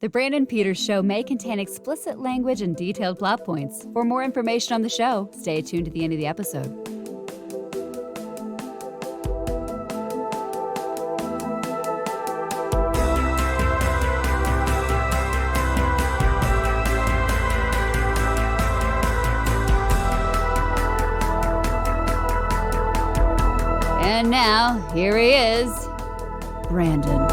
The Brandon Peters Show may contain explicit language and detailed plot points. For more information on the show, stay tuned to the end of the episode. And now, here he is, Brandon.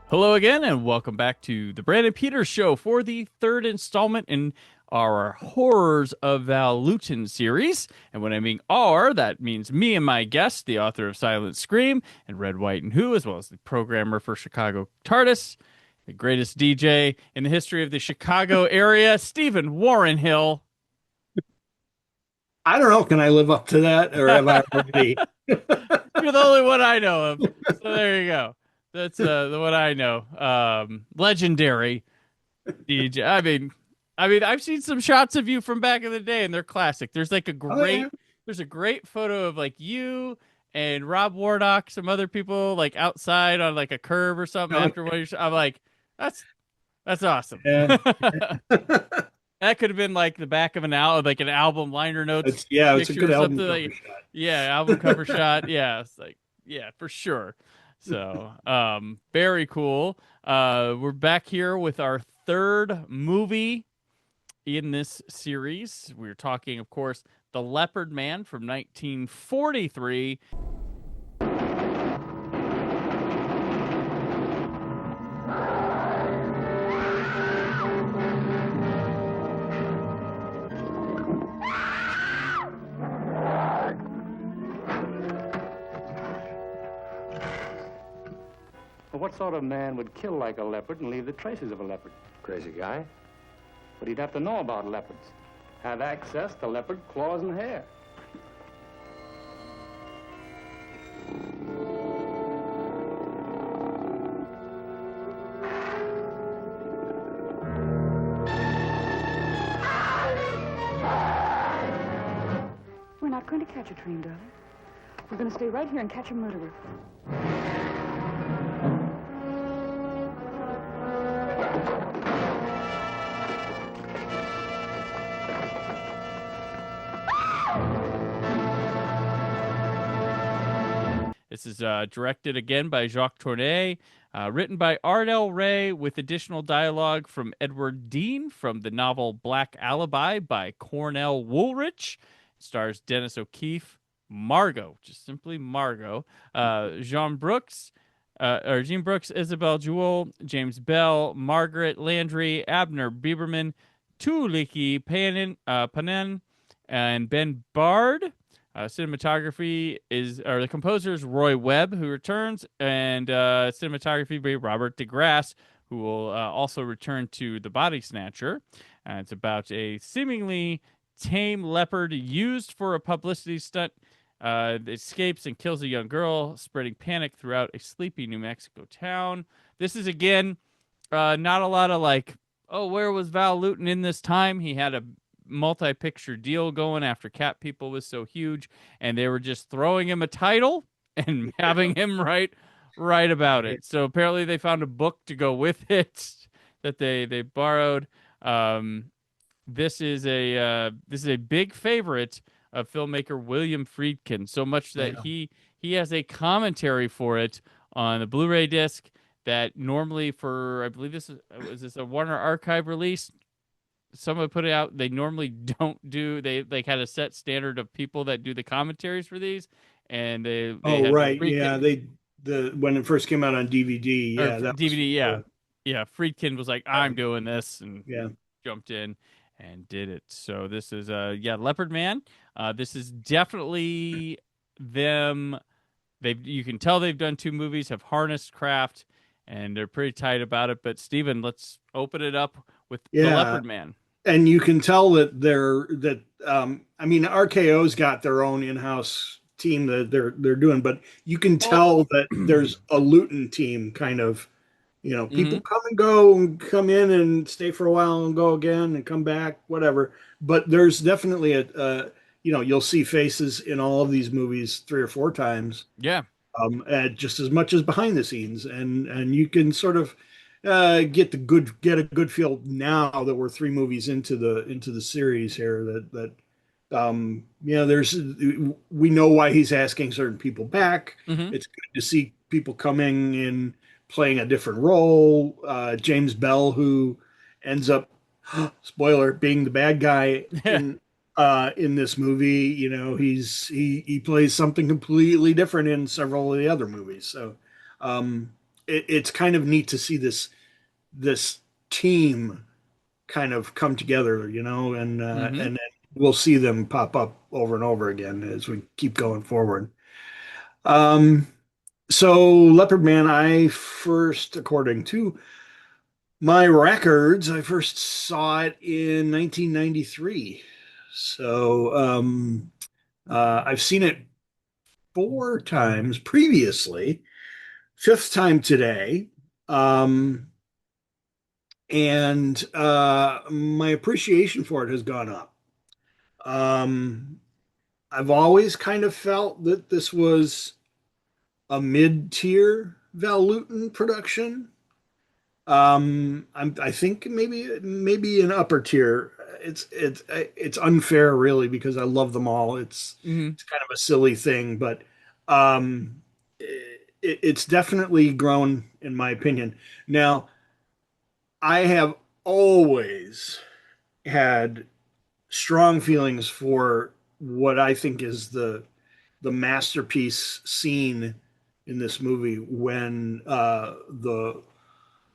Hello again, and welcome back to the Brandon Peters Show for the third installment in our Horrors of Val Lewton series. And when I mean our, that means me and my guest, the author of Silent Scream and Red, White, and Who, as well as the programmer for Chicago TARDIS, the greatest DJ in the history of the Chicago area, Stephen Warren Hill. I don't know. Can I live up to that, or am I already? You're the only one I know of. So there you go. That's the one I know. Legendary DJ. I mean, I've seen some shots of you from back in the day, and they're classic. There's like there's a great photo of like you and Rob Warnock, some other people like outside on like a curb or something. After what I'm like, that's awesome. Yeah. That could have been like the back of an album liner notes. It's a good album cover like, shot. Yeah, album cover shot. Yeah, it's like, yeah, for sure. So, very cool. We're back here with our third movie in this series. We're talking, of course, The Leopard Man from 1943. What sort of man would kill like a leopard and leave the traces of a leopard? Crazy guy. But he'd have to know about leopards, have access to leopard claws and hair. We're not going to catch a train, darling. We're going to stay right here and catch a murderer. This is directed again by Jacques Tourneur, written by Ardell Ray, with additional dialogue from Edward Dean from the novel Black Alibi by Cornell Woolrich. Stars Dennis O'Keefe, Margot, just simply Margot, Jean Brooks, Isabel Jewell, James Bell, Margaret Landry, Abner Bieberman, Tuliki Panen, and Ben Bard. Cinematography the composer is Roy Webb, who returns, and cinematography by Robert DeGrasse, who will also return to The Body Snatcher. It's about a seemingly tame leopard used for a publicity stunt. It escapes and kills a young girl, spreading panic throughout a sleepy New Mexico town. This is, again, not a lot of like, oh, where was Val Lewton in this time? He had a multi-picture deal going after Cat People was so huge, and they were just throwing him a title and having him write about it. So apparently they found a book to go with it that they borrowed. This is a big favorite of filmmaker William Friedkin, so much that he has a commentary for it on the Blu-ray disc that normally for, I believe this a Warner Archive release. Someone put it out. They normally don't do. They like had a set standard of people that do the commentaries for these, and they when it first came out on DVD, Friedkin was like, I'm doing this, and jumped in and did it. So this is Leopard Man. This is definitely them. You can tell they've done two movies, have harnessed craft, and they're pretty tight about it. But Stephen, let's open it up with The Leopard Man. And you can tell that RKO's got their own in-house team that they're doing, but you can tell that there's a Lewton team kind of, people come and go and come in and stay for a while and go again and come back, whatever. But there's definitely you'll see faces in all of these movies 3 or 4 times. Yeah. just as much as behind the scenes, and you can sort of get a good feel now that we're three movies into the series here there's we know why he's asking certain people back. Hmm. It's good to see people coming in playing a different role. James Bell, who ends up spoiler being the bad guy in this movie, he plays something completely different in several of the other movies. So it's kind of neat to see this team kind of come together, and then we'll see them pop up over and over again as we keep going forward. Um, so Leopard Man, I first, according to my records, I first saw it in 1993. So I've seen it four times previously, fifth time today. And my appreciation for it has gone up. I've always kind of felt that this was a mid-tier Val Lewton production. I think maybe an upper tier. It's unfair, really, because I love them all. It's kind of a silly thing, but it's definitely grown, in my opinion. Now, I have always had strong feelings for what I think is the masterpiece scene in this movie when the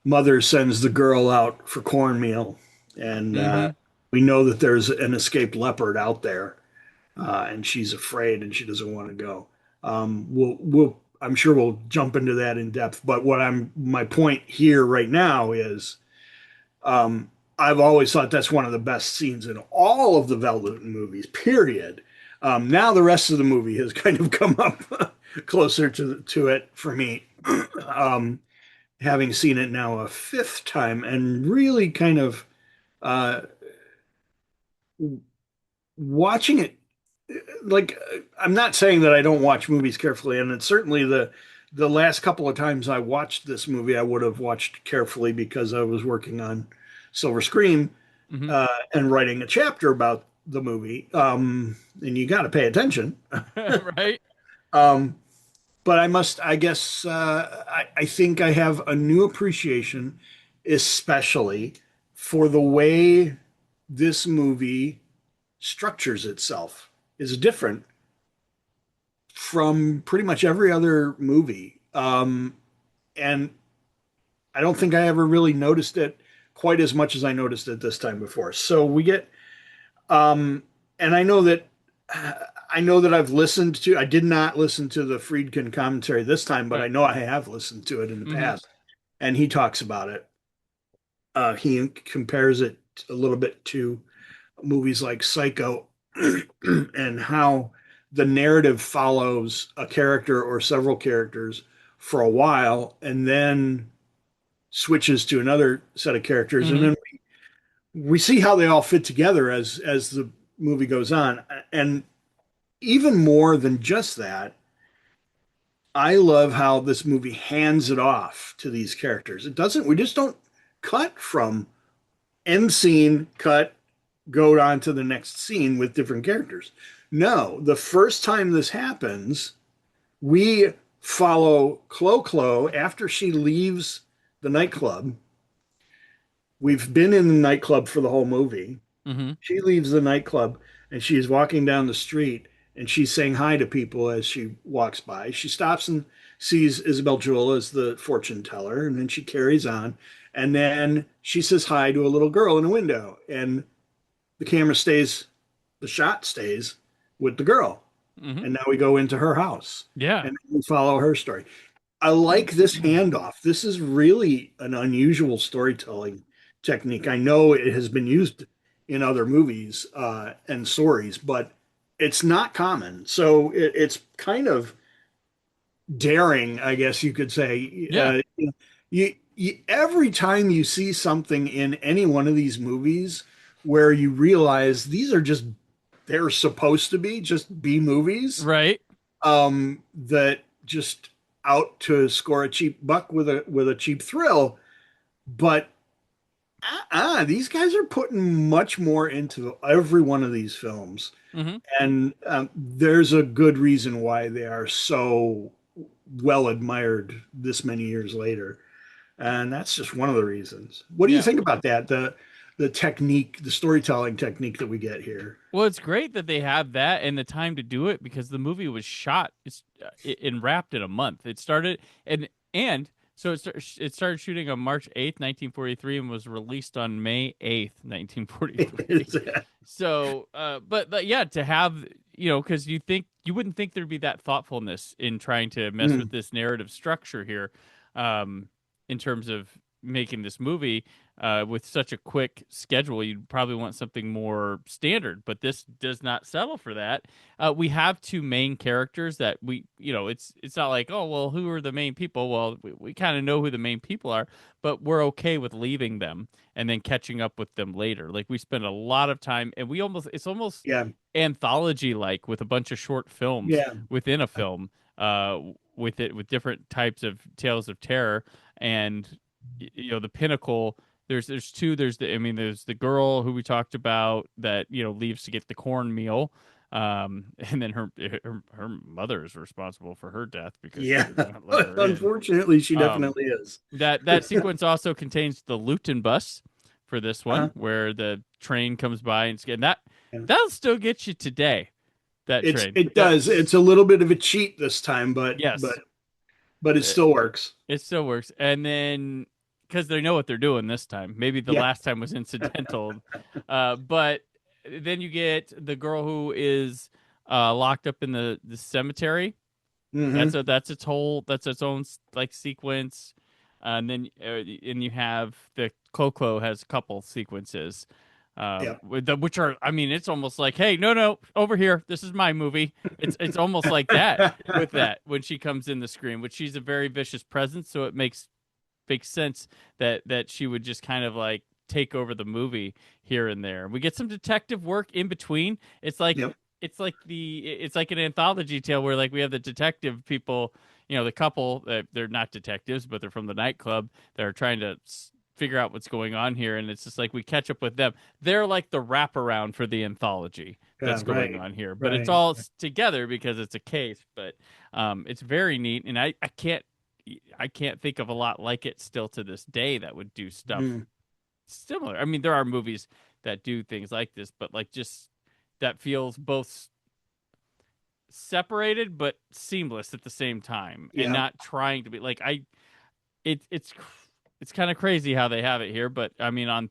mother sends the girl out for cornmeal, and we know that there's an escaped leopard out there, and she's afraid and she doesn't want to go. I'm sure we'll jump into that in depth, but my point here right now is I've always thought that's one of the best scenes in all of the Val Lewton movies, period. Now the rest of the movie has kind of come up closer to it for me, having seen it now a fifth time and really kind of watching it. Like, I'm not saying that I don't watch movies carefully, and it's certainly the last couple of times I watched this movie, I would have watched carefully because I was working on Silver Screen and writing a chapter about the movie. And you got to pay attention. Right. But I guess, I think I have a new appreciation, especially for the way this movie structures itself is different from pretty much every other movie. And I don't think I ever really noticed it quite as much as I noticed it this time before. So we get, and I know that I did not listen to the Friedkin commentary this time, but I know I have listened to it in the past, and he talks about it. He compares it a little bit to movies like Psycho and how the narrative follows a character or several characters for a while and then switches to another set of characters. And then we see how they all fit together as the movie goes on. And even more than just that, I love how this movie hands it off to these characters. We just don't cut from end scene, cut, go on to the next scene with different characters. No, the first time this happens, we follow Clo after she leaves the nightclub. We've been in the nightclub for the whole movie. She leaves the nightclub and she is walking down the street and she's saying hi to people as she walks by. She stops and sees Isabel Jewell as the fortune teller, and then she carries on. And then she says hi to a little girl in a window, and the shot stays with the girl. And now we go into her house. Yeah. And we follow her story. I like this handoff. This is really an unusual storytelling technique. I know it has been used in other movies and stories, but it's not common. So it's kind of daring, I guess you could say. Yeah. Every time you see something in any one of these movies where you realize they're supposed to be just B movies, Right. that just out to score a cheap buck with a cheap thrill, but these guys are putting much more into every one of these films, Mm-hmm. and there's a good reason why they are so well admired this many years later, and that's just one of the reasons. What do you Yeah. think about that? The technique, the storytelling technique that we get here. Well, it's great that they have that and the time to do it because the movie was shot and wrapped in a month. It started and so it started shooting on March 8th, 1943, and was released on May 8th, 1943. So, but yeah, to have because you wouldn't think there'd be that thoughtfulness in trying to mess with this narrative structure here, in terms of making this movie. With such a quick schedule, you'd probably want something more standard, but this does not settle for that. We have two main characters that it's not like, oh, well, who are the main people? Well, we kind of know who the main people are, but we're okay with leaving them and then catching up with them later. Like we spend a lot of time and it's almost Yeah. anthology-like with a bunch of short films Yeah. within a film, with different types of tales of terror. And the pinnacle, there's two. There's the girl who we talked about that leaves to get the cornmeal, and then her mother is responsible for her death because she did not let her in. Unfortunately, she definitely is. That sequence also contains the Lewton bus for this one, where the train comes by and that'll still get you today. Train. It does. It's a little bit of a cheat this time, but yes, but it still works. It still works, and then because they know what they're doing this time. Maybe the last time was incidental, but then you get the girl who is locked up in the cemetery. Mm-hmm. That's its own like sequence, and then and you have the Clo-Clo has a couple sequences. Which are, it's almost like, hey, no, over here, this is my movie. It's almost like that with that when she comes in the screen, which she's a very vicious presence, so it makes sense that she would just kind of like take over the movie here and there. We get some detective work in between. It's like it's like an anthology tale where like we have the detective people, the couple that they're not detectives, but they're from the nightclub. They're trying to figure out what's going on here, and it's just like we catch up with them. They're like the wraparound for the anthology that's going on here, but it's all together because it's a case. But it's very neat, and I can't think of a lot like it still to this day that would do stuff similar. I mean, there are movies that do things like this, but like just that feels both separated but seamless at the same time, and not trying to be like it's kind of crazy how they have it here, but I mean on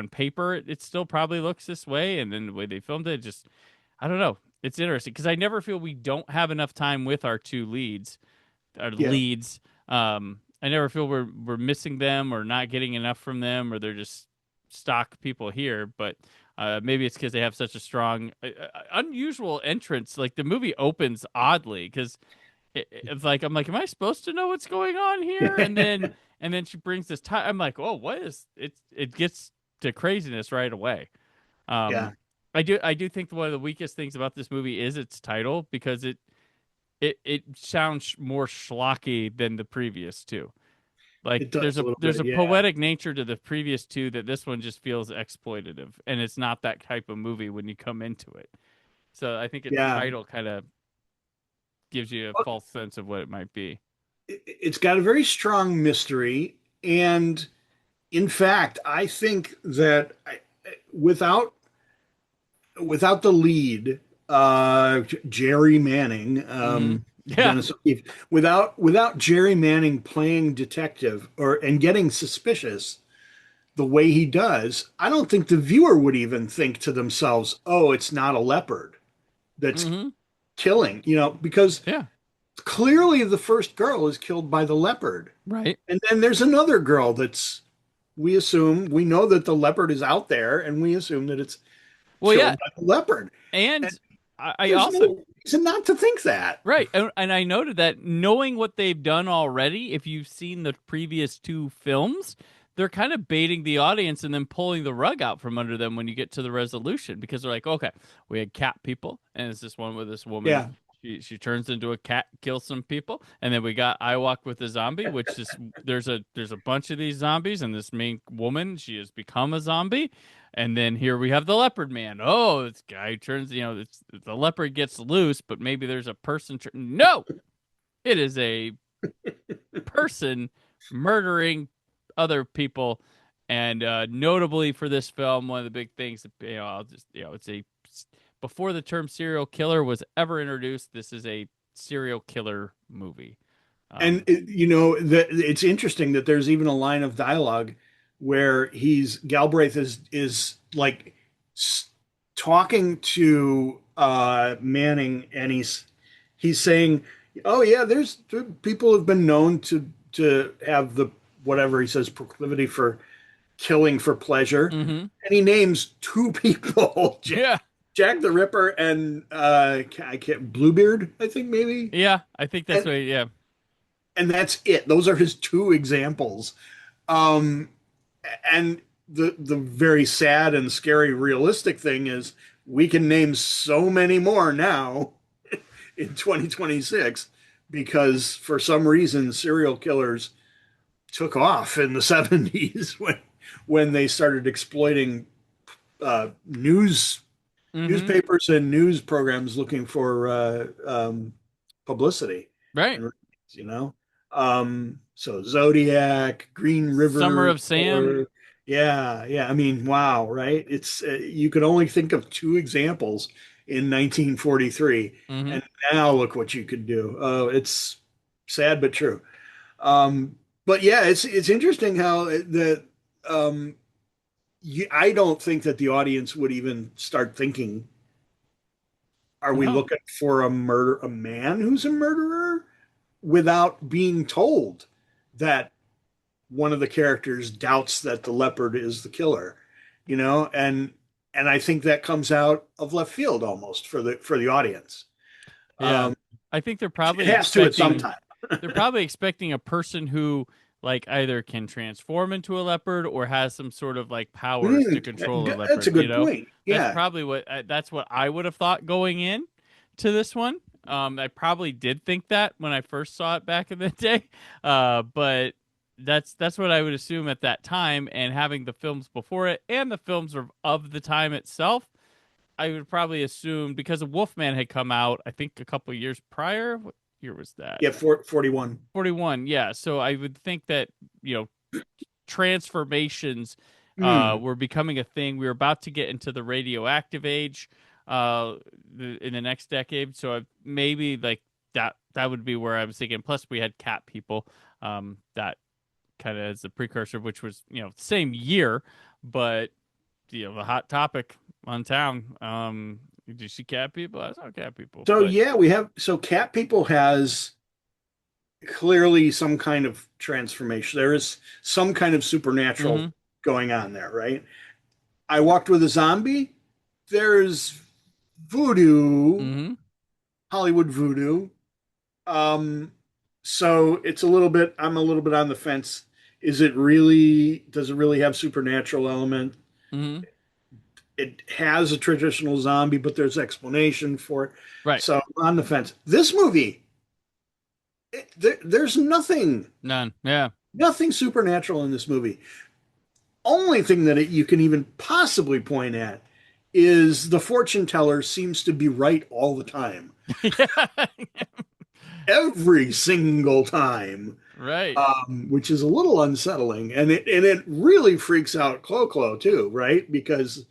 paper it still probably looks this way, and then the way they filmed it, just I don't know. It's interesting because I never feel we don't have enough time with our two leads. I never feel we're missing them or not getting enough from them, or they're just stock people here. But maybe it's because they have such a strong, unusual entrance. Like the movie opens oddly because it's like I'm like, am I supposed to know what's going on here? And then she brings this time. I'm like, oh, what is it? It gets to craziness right away. I do think one of the weakest things about this movie is its title because it sounds more schlocky than the previous two. Like there's a poetic nature to the previous two that this one just feels exploitative, and it's not that type of movie when you come into it. So I think its title kind of gives you a false sense of what it might be. It's got a very strong mystery, and in fact, I think that without the lead, Jerry Manning, Dennis O'Keefe, without Jerry Manning playing detective and getting suspicious the way he does, I don't think the viewer would even think to themselves, "Oh, it's not a leopard that's killing," because clearly the first girl is killed by the leopard, right? And then there's another girl we know that the leopard is out there, and we assume that it's killed by the leopard. And I there's also no reason not to think that. Right. And I noted that knowing what they've done already, if you've seen the previous two films, they're kind of baiting the audience and then pulling the rug out from under them when you get to the resolution, because they're like, okay, we had cat people, and it's this one with this woman. Yeah. She turns into a cat, kills some people, and then we got I Walk with a Zombie, which is there's a bunch of these zombies, and this main woman, she has become a zombie, and then here we have the Leopard Man. Oh, this guy turns, the leopard gets loose, but maybe there's a person. No, it is a person murdering other people, and notably for this film, one of the big things, it's a before the term serial killer was ever introduced, this is a serial killer movie. And it's interesting that there's even a line of dialogue where Galbraith is like talking to Manning, and he's saying, "Oh yeah, there's people have been known to have the whatever he says proclivity for killing for pleasure," and he names two people. Yeah. Jack the Ripper and I can't Bluebeard, I think maybe. Yeah, I think that's right. Yeah, and that's it. Those are his two examples. And the very sad and scary realistic thing is we can name so many more now in 2026 because for some reason serial killers took off in the 70s when they started exploiting newspapers and news programs looking for publicity, right? So Zodiac, Green River, Summer of Sam. Yeah. I mean, wow, right? It's you could only think of two examples in 1943, and now look what you could do. Oh, it's sad but true. But yeah, it's interesting how I don't think that the audience would even start thinking, are we looking for a man who's a murderer, without being told that one of the characters doubts that the leopard is the killer, and I think that comes out of left field almost for the audience. Yeah. I think they're probably it has to at some time. They're probably expecting a person who like either can transform into a leopard or has some sort of like powers to control a leopard. That's a good point. Yeah, that's probably that's what I would have thought going in to this one. I probably did think that when I first saw it back in the day, but that's what I would assume at that time. And having the films before it and the films of the time itself, I would probably assume because Wolfman had come out, I think a couple of years prior. What year was that? Yeah, 41. 41, yeah. So I would think that, transformations were becoming a thing. We were about to get into the radioactive age in the next decade. So maybe like that would be where I was thinking. Plus, we had cat people that kind of as a precursor, which was, same year, but, the hot topic on town. Did you see cat people? I saw cat people. So cat people has clearly some kind of transformation. There is some kind of supernatural going on there, right? I Walked with a Zombie. There's voodoo, Hollywood voodoo. So it's I'm a little bit on the fence. Does it really have supernatural element? It has a traditional zombie, but there's explanation for it. Right. So on the fence. This movie, there's nothing. None. Yeah. Nothing supernatural in this movie. Only thing that you can even possibly point at is the fortune teller seems to be right all the time. Every single time. Right. Which is a little unsettling. And it really freaks out Clo-Clo too, right? Because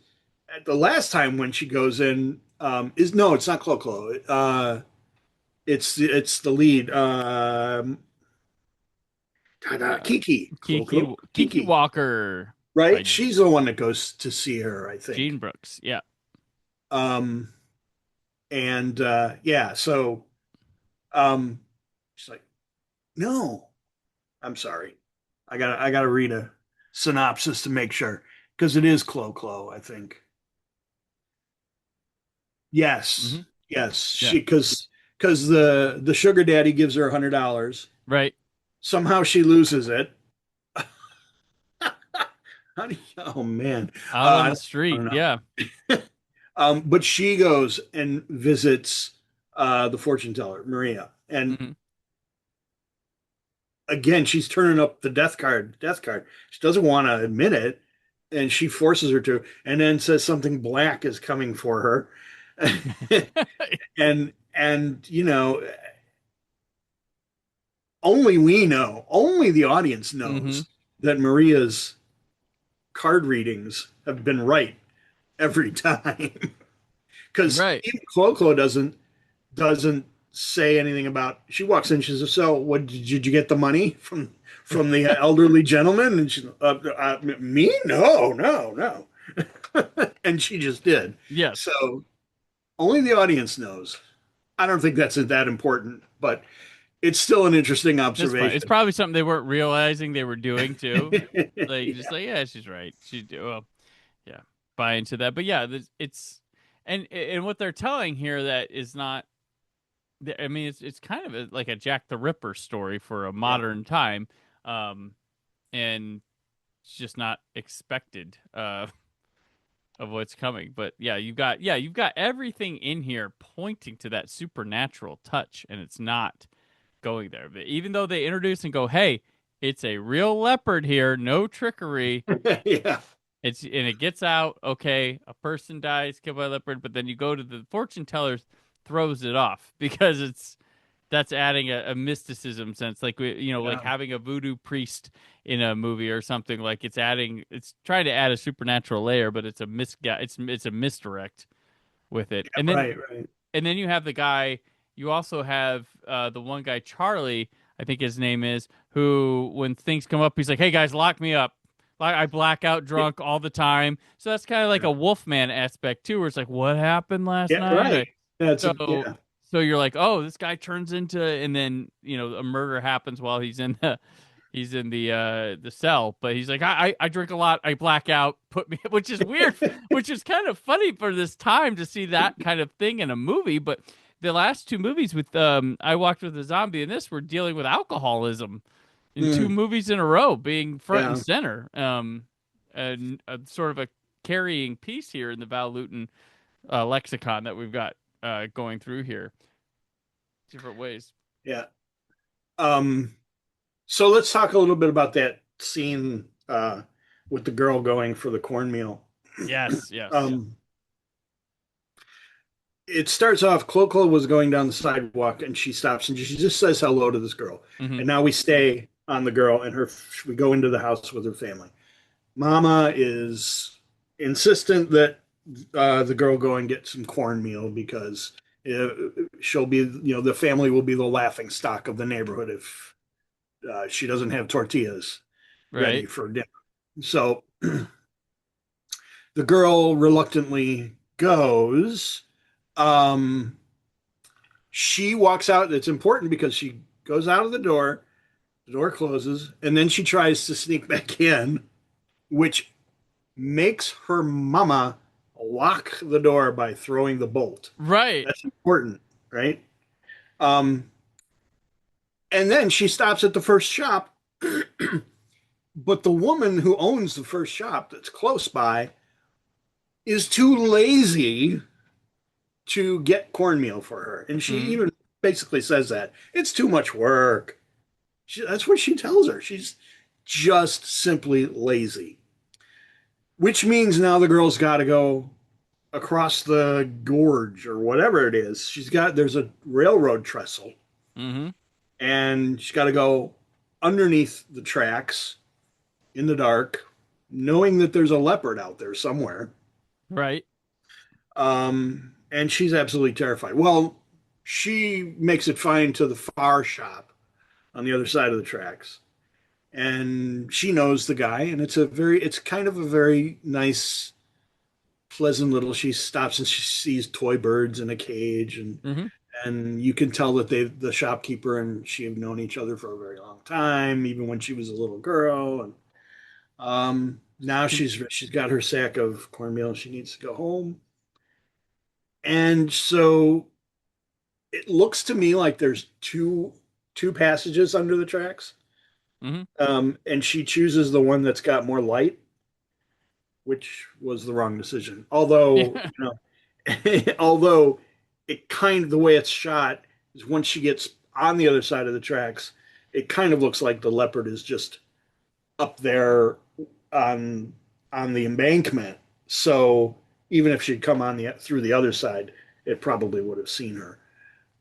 the last time when she goes in, it's not Clo-Clo. It's the lead. Kiki Walker. Right? She's the one that goes to see her, I think. Jean Brooks, yeah. So she's like, no, I'm sorry. I gotta read a synopsis to make sure. Because it is Clo-Clo, I think. Yes. Yes. Yeah. Because the sugar daddy gives her $100. Right. Somehow she loses it. Oh man. Out on the street, yeah. But she goes and visits the fortune teller, Maria. And Mm-hmm. again, she's turning up the death card. She doesn't want to admit it, and she forces her to, and then says something black is coming for her. And only we know, only the audience Mm-hmm. knows that Maria's card readings have been right every time. Because Right. even Clo doesn't say anything about. She walks in. She says, "So, what did you get the money from the elderly gentleman?" And she's, "Me? No, no, no." And she just did. Yes. So only the audience knows. I don't think that's that important, but it's still an interesting That's fine. observation. It's probably something they weren't realizing they were doing too. Like just Yeah. like, yeah, she's right. Well, yeah, buy into that. But yeah, it's and what they're telling here that is not. I mean, it's kind of like a Jack the Ripper story for a Yeah. modern time, and it's just not expected of what's coming. But yeah, you've got everything in here pointing to that supernatural touch, and it's not going there. But even though they introduce and go, "Hey, it's a real leopard here, no trickery." Yeah. And it gets out. Okay, a person dies killed by a leopard, but then you go to the fortune tellers, throws it off because that's adding a mysticism sense, like like Yeah. having a voodoo priest in a movie or something. Like it's trying to add a supernatural layer, but it's a misdirect with it. And then Right. Right. you have the guy. You also have the one guy, Charlie, I think his name is, who when things come up, he's like, "Hey guys, lock me up. Like I black out drunk all the time." So that's kind of like Yeah. a Wolfman aspect too, where it's like, "What happened last Yeah. night?" Right. That's So yeah. so you're like, "Oh, this guy turns into," and then a murder happens while he's in the cell, but he's like, I drink a lot, I black out, put me," which is weird, which is kind of funny for this time to see that kind of thing in a movie. But the last two movies with I Walked with a Zombie and this were dealing with alcoholism in two Mm, movies in a row, being front and yeah. center, and sort of a carrying piece here in the Val Lewton lexicon that we've got going through here, different ways. Yeah. Um. So let's talk a little bit about that scene with the girl going for the cornmeal. Yes, yes. Um. It starts off. Clo was going down the sidewalk, and she stops and she just says hello to this girl. Mm-hmm. And now we stay on the girl and her. We go into the house with her family. Mama is insistent that the girl go and get some cornmeal because uh, she'll be, the family will be the laughing stock of the neighborhood if she doesn't have tortillas ready Right. for dinner. So the girl reluctantly goes. Um, she walks out. It's important because she goes out of the door closes, and then she tries to sneak back in, which makes her mama lock the door by throwing the bolt. Right. That's important, right? Um, and then she stops at the first shop, but the woman who owns the first shop that's close by is too lazy to get cornmeal for her. And she Mm-hmm. even basically says that it's too much work. That's what she tells her. She's just simply lazy, which means now the girl's got to go across the gorge or whatever it is. There's a railroad trestle, Mm-hmm. and she's got to go underneath the tracks in the dark, knowing that there's a leopard out there somewhere. Right. And she's absolutely terrified. Well, she makes it fine to the far shop on the other side of the tracks. And she knows the guy, and it's kind of a very nice, pleasant little. She stops and she sees toy birds in a cage, and Mm-hmm. you can tell that the shopkeeper and she have known each other for a very long time, even when she was a little girl. And now she's got her sack of cornmeal. She needs to go home, and so it looks to me like there's two passages under the tracks. Mm-hmm. And she chooses the one that's got more light, which was the wrong decision. Although, although it kind of, the way it's shot is once she gets on the other side of the tracks, it kind of looks like the leopard is just up there on the embankment. So even if she'd come on the through the other side, it probably would have seen her.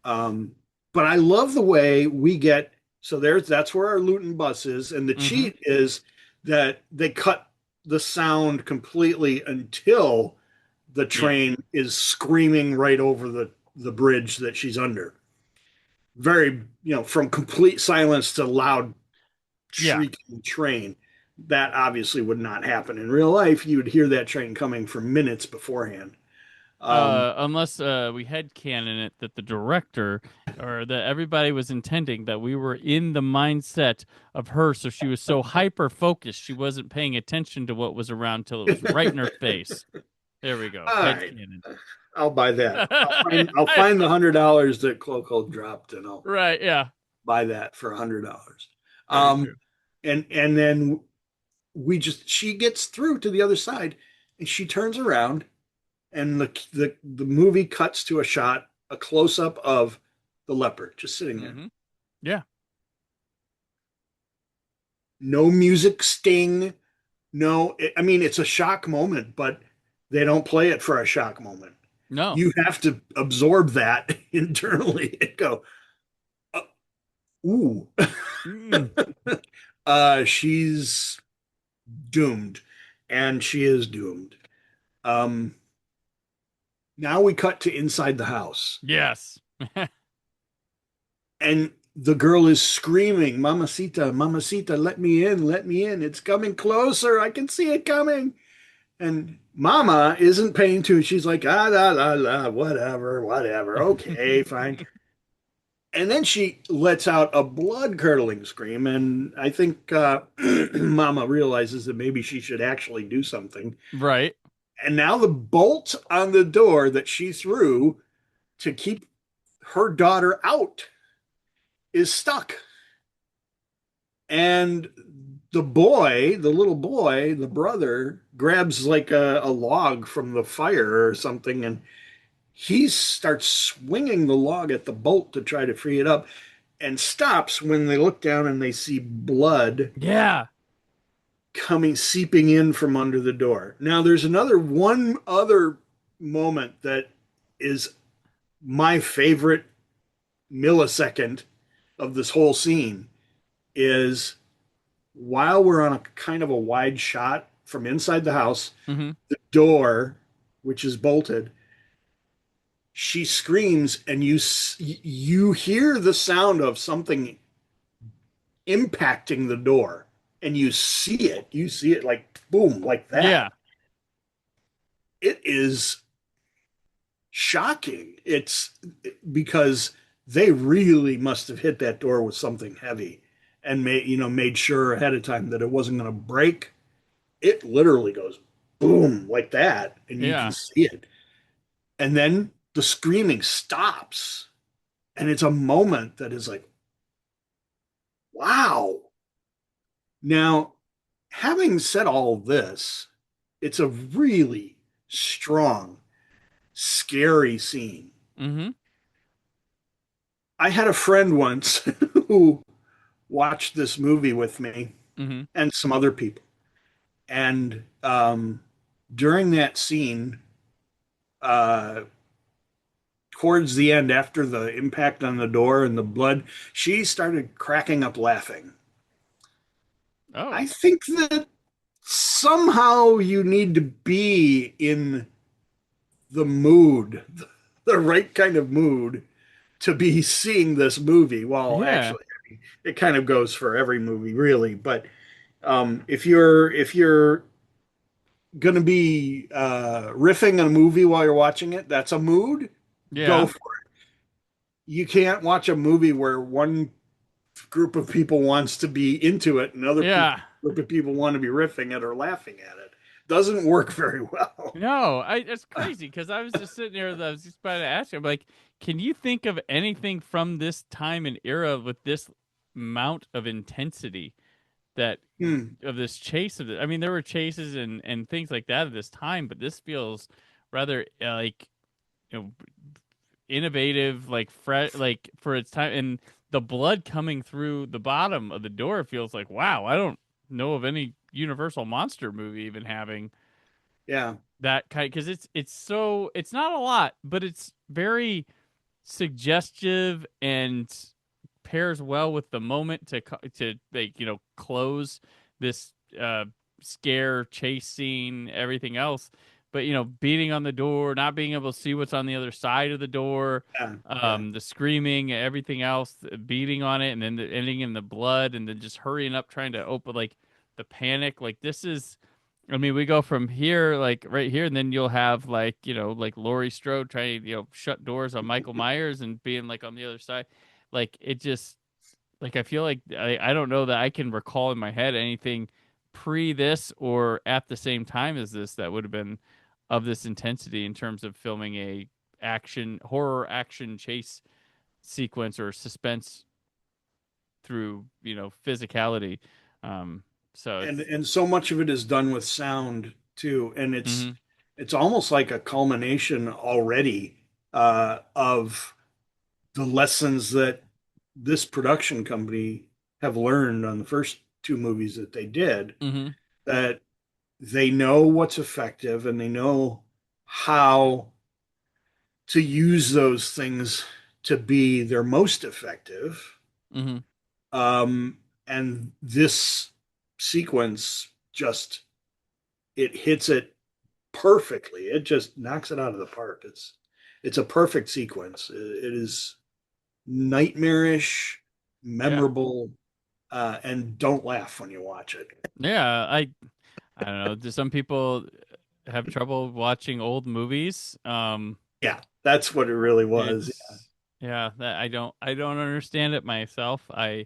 Um, but I love the way we get. So that's where our Luton bus is, and the Mm-hmm. cheat is that they cut the sound completely until the Yeah. train is screaming right over the bridge that she's under. Very, from complete silence to loud Yeah. shrieking train. That obviously would not happen in real life. You would hear that train coming for minutes beforehand. Unless we had canon it that the director or that everybody was intending that we were in the mindset of her, so she was so hyper focused she wasn't paying attention to what was around till it was right in her face. There we go. All Head right, canon. I'll buy that. I'll find the $100 that Cloco dropped, and I'll Right, yeah. buy that for $100. Very true. And then she gets through to the other side, and she turns around, and the movie cuts to a close up of the leopard just sitting there. Mm-hmm. Yeah. No music sting. No, I mean, it's a shock moment, but they don't play it for a shock moment. No. You have to absorb that internally and go, ooh, she's doomed, and she is doomed. Now we cut to inside the house, Yes. and the girl is screaming, "Mamacita, Mamacita, let me in, let me in! It's coming closer. I can see it coming." And Mama isn't paying to. She's like, ah, la, la, la, whatever, whatever. Okay, fine. And then she lets out a blood curdling scream. And I think Mama realizes that maybe she should actually do something. Right. And now the bolt on the door that she threw to keep her daughter out is stuck. And the little boy, the brother, grabs like a log from the fire or something, and he starts swinging the log at the bolt to try to free it up, and stops when they look down and they see blood Yeah. seeping in from under the door. Now, there's one other moment that is my favorite millisecond of this whole scene is while we're on a kind of a wide shot from inside the house, Mm-hmm. the door, which is bolted, she screams, and you hear the sound of something impacting the door, and you see it. You see it like boom, like that. Yeah. It is shocking. It's because they really must have hit that door with something heavy and made sure ahead of time that it wasn't going to break. It literally goes boom like that, and you can see it. And then the screaming stops, and it's a moment that is like, wow. Now, having said all this, it's a really strong, scary scene. Mm-hmm. I had a friend once who watched this movie with me Mm-hmm. and some other people. And during that scene, towards the end, after the impact on the door and the blood, she started cracking up laughing. Oh. I think that somehow you need to be in the mood, the right kind of mood, to be seeing this movie. Well, Yeah. actually, I mean, it kind of goes for every movie, really. But if you're going to be riffing on a movie while you're watching it, that's a mood. Yeah. Go for it. You can't watch a movie where one group of people wants to be into it and another group of people want to be riffing it or laughing at it. Doesn't work very well. No, it's crazy because I was just sitting there. I was just about to ask you, I'm like, can you think of anything from this time and era with this amount of intensity of this chase of it? I mean, there were chases and things like that at this time, but this feels rather like, innovative, like fresh, like for its time, and the blood coming through the bottom of the door feels like, wow, I don't know of any Universal monster movie even having Yeah. that kind, because it's not a lot, but it's very suggestive and pairs well with the moment to like close this scare chase scene, everything else. But beating on the door, not being able to see what's on the other side of the door, Yeah. Yeah. the screaming, everything else, beating on it, and then the ending in the blood, and then just hurrying up trying to open, like the panic. Like this is, I mean, we go from here, like right here, and then you'll have like like Laurie Strode trying to shut doors on Michael Myers and being like on the other side. Like it just, like I feel like I don't know that I can recall in my head anything pre this or at the same time as this that would have been of this intensity in terms of filming a horror action chase sequence or suspense through physicality. Um, so it's. And so much of it is done with sound too, and Mhm, it's almost like a culmination already of the lessons that this production company have learned on the first two movies that they did, mhm, that they know what's effective and they know how to use those things to be their most effective. mhm. And this sequence just it hits it perfectly. It just knocks it out of the park. It's a perfect sequence. It is nightmarish, Yeah. memorable, and don't laugh when you watch it. Yeah, I don't know. Do some people have trouble watching old movies? Yeah, that's what it really was. It's yeah, that I don't understand it myself. There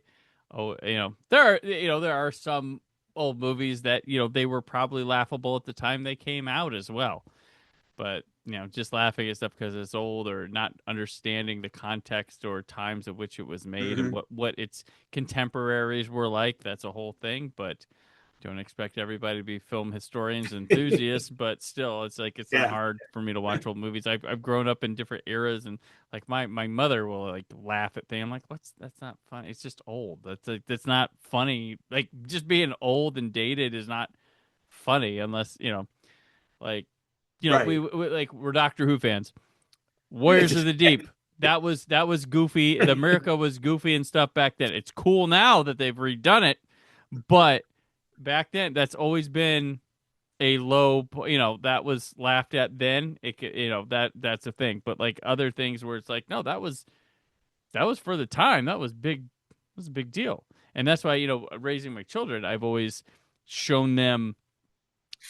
are some old movies that they were probably laughable at the time they came out as well. But just laughing at stuff because it's old or not understanding the context or times at which it was made and Mhm. what its contemporaries were like, that's a whole thing. But don't expect everybody to be film historians and enthusiasts, but still, it's like it's not Yeah, hard for me to watch old movies. I've grown up in different eras, and like my mother will like laugh at things. I'm like, that's not funny. It's just old. That's not funny. Like just being old and dated is not funny unless like right. we're Doctor Who fans. Warriors of the Deep. That was goofy. The America was goofy and stuff back then. It's cool now that they've redone it, but back then that's always been a low that was laughed at then. That's a thing. But like other things where it's like, no, that was for the time. That was a big deal. And that's why raising my children, I've always shown them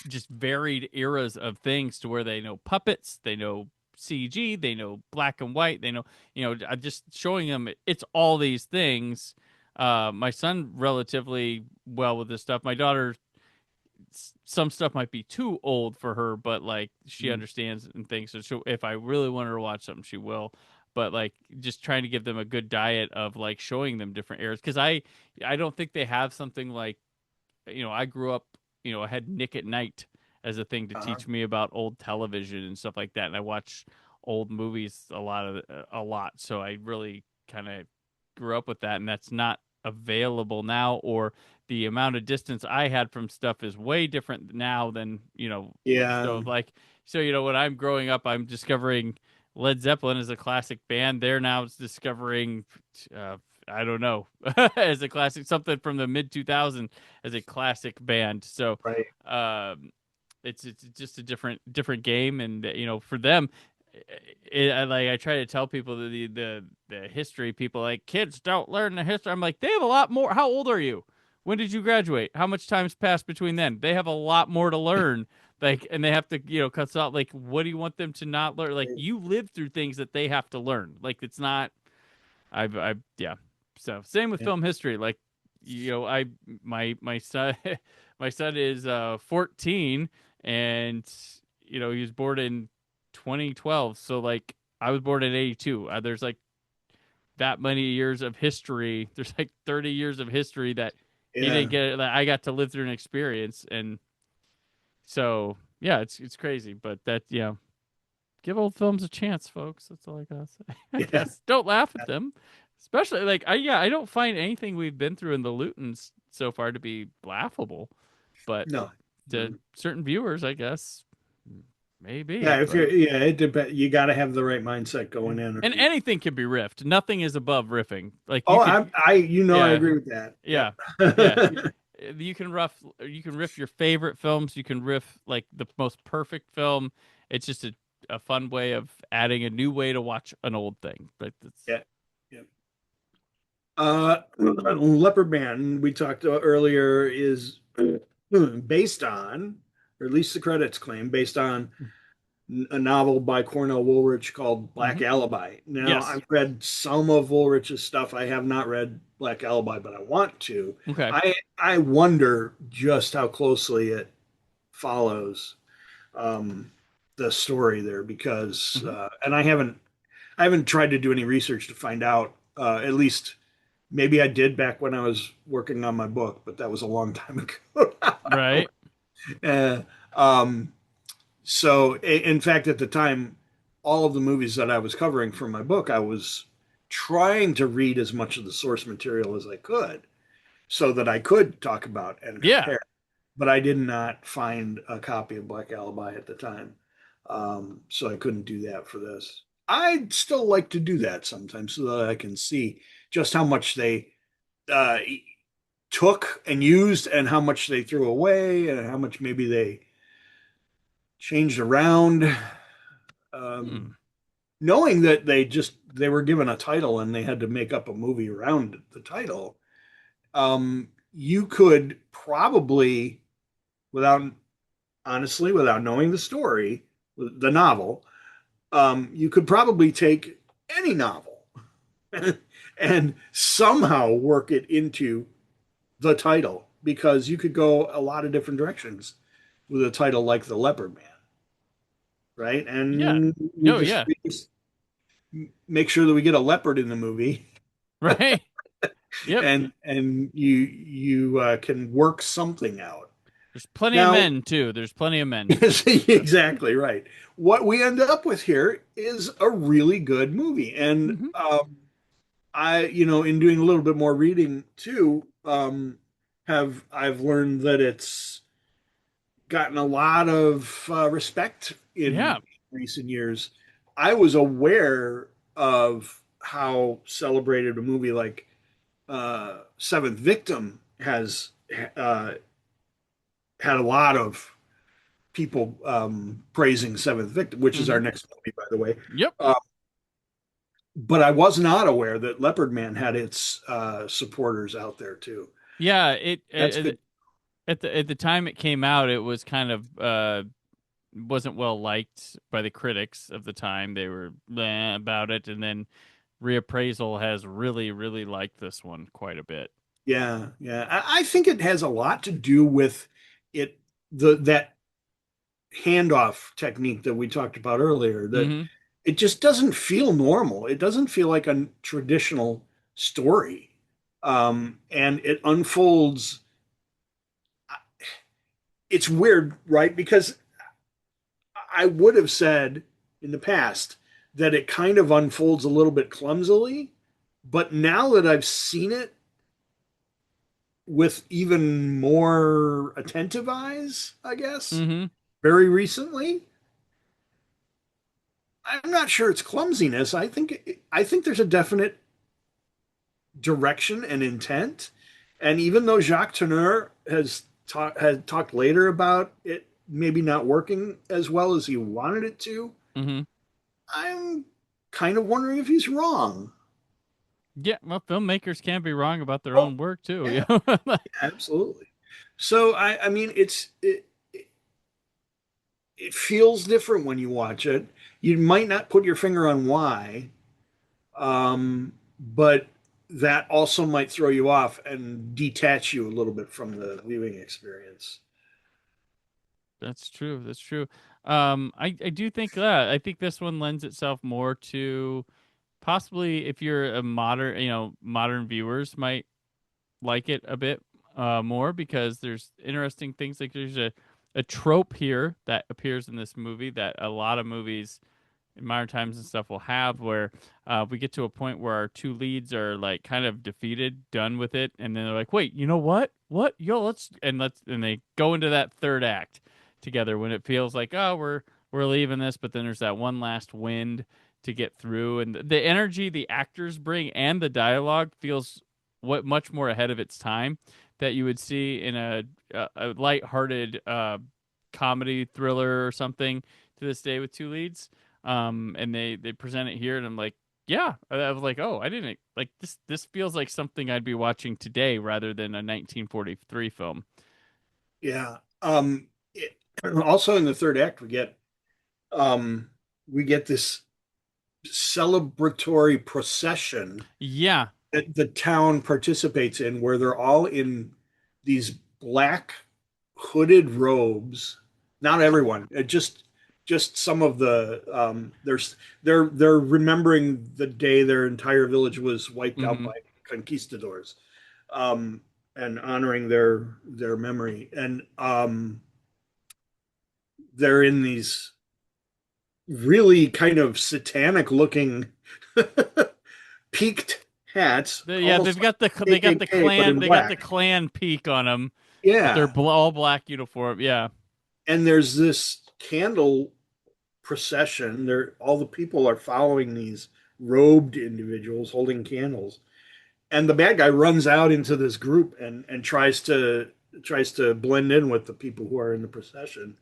just varied eras of things to where they know puppets, they know CG, they know black and white, they know, I'm just showing them it's all these things. My son relatively well with this stuff. My daughter, some stuff might be too old for her, but like she Mhm. understands and things. So if I really want her to watch something, she will. But like just trying to give them a good diet of like showing them different eras because I don't think they have something like I grew up, I had Nick at Night as a thing to Uh-huh. teach me about old television and stuff like that, and I watch old movies a lot. So I really kind of grew up with that, and that's not available now. Or the amount of distance I had from stuff is way different now than Yeah, So like, when I'm growing up, I'm discovering Led Zeppelin is a classic band. They're now discovering. Uh, I don't know, as a classic, something from the mid 2000s as a classic band. So, right. it's just a different game, and for them, I try to tell people the history. People like kids don't learn the history. I'm like, they have a lot more. How old are you? When did you graduate? How much time's passed between then? They have a lot more to learn. Like, and they have to cut out. Like, what do you want them to not learn? Like, you live through things that they have to learn. Like, it's not. Yeah. So same with Yeah. film history. Like, I my son my son is 14, and he was born in 2012. So like I was born in 82. There's like that many years of history. There's like 30 years of history that he didn't Yeah. get. That I got to live through an experience, and so yeah, it's crazy. But that give old films a chance, folks. That's all I gotta say. I Yeah. guess don't laugh at them, especially like I don't find anything we've been through in the Lutons so far to be laughable, but No. to certain viewers, I guess maybe. Yeah, But it depends. You got to have the right mindset going in. and anything can be riffed. Nothing is above riffing. Like you Oh, could, I yeah, agree with that. yeah, yeah. Yep. You can riff your favorite films. You can riff like the most perfect film. It's just a fun way of adding a new way to watch an old thing. But it's, Yeah. Yeah. Leopard Man, we talked earlier, is based on, or at least the credits claim, based on a novel by Cornell Woolrich called Black Alibi. Now, Yes. I've read some of Woolrich's stuff. I have not read Black Alibi, but I want to. Okay. I wonder just how closely it follows the story there, because and I haven't tried to do any research to find out. At least maybe I did back when I was working on my book, but that was a long time ago. Right. Uh, um, so, in fact, at the time, all of the movies that I was covering for my book, I was trying to read as much of the source material as I could so that I could talk about and Yeah. compare. But I did not find a copy of Black Alibi at the time. So I couldn't do that for this. I'd still like to do that sometimes so that I can see just how much they took and used and how much they threw away and how much maybe they changed around. Knowing that they were given a title and they had to make up a movie around the title, you could probably, without knowing the story, the novel, you could probably take any novel and somehow work it into the title, because you could go a lot of different directions with a title like The Leopard Man, right? And we just make sure that we get a leopard in the movie, Right. Yep. and you can work something out. There's plenty Now, of men too. There's plenty of men. Exactly right. What we end up with here is a really good movie, and in doing a little bit more reading too, I've learned that it's gotten a lot of respect in recent years. I was aware of how celebrated a movie like Seventh Victim has had a lot of people praising Seventh Victim, which is our next movie, by the way. Yep. But I was not aware that Leopard Man had its supporters out there too. Yeah, That's good. At the time it came out, it was kind of wasn't well liked by the critics of the time. They were about it, and then reappraisal has really, really liked this one quite a bit. Yeah. I think it has a lot to do with that handoff technique that we talked about earlier. That it just doesn't feel normal. It doesn't feel like a traditional story, and it unfolds. It's weird, right? Because I would have said in the past that it kind of unfolds a little bit clumsily, but now that I've seen it with even more attentive eyes, I guess, very recently, I'm not sure it's clumsiness. I think there's a definite direction and intent, and even though Jacques Tourneur had talked later about it maybe not working as well as he wanted it to, I'm kind of wondering if he's wrong. Yeah, well, filmmakers can't be wrong about their own work too. Yeah. Absolutely. So I mean, it feels different when you watch it. You might not put your finger on why, but that also might throw you off and detach you a little bit from the viewing experience. That's true. That's true. I do think that. I think this one lends itself more to possibly if you're a modern viewers might like it a bit more, because there's interesting things. Like there's a trope here that appears in this movie that a lot of movies in modern times and stuff will have, where we get to a point where our two leads are like kind of defeated, done with it, and then they're like, wait, you know what, yo, and they go into that third act together when it feels like, oh, we're leaving this, but then there's that one last wind to get through, and the energy the actors bring and the dialogue feels much more ahead of its time that you would see in a lighthearted comedy thriller or something to this day with two leads. And they present it here, and I'm like, yeah, I was like, oh, I didn't like this. This feels like something I'd be watching today rather than a 1943 film. Yeah. Also in the third act, we get this celebratory procession Yeah. that the town participates in, where they're all in these black hooded robes. Not everyone, just some of the they're remembering the day their entire village was wiped out Mm-hmm. by conquistadors, um, and honoring their memory. And they're in these really kind of satanic looking peaked hats, Yeah, almost they've got the like they got the KKK, but clan in they got the black. clan peak on them, but they're Yeah, all black uniform. Yeah. and there's this candle procession. There, all the people are following these robed individuals holding candles, and the bad guy runs out into this group and tries to blend in with the people who are in the procession.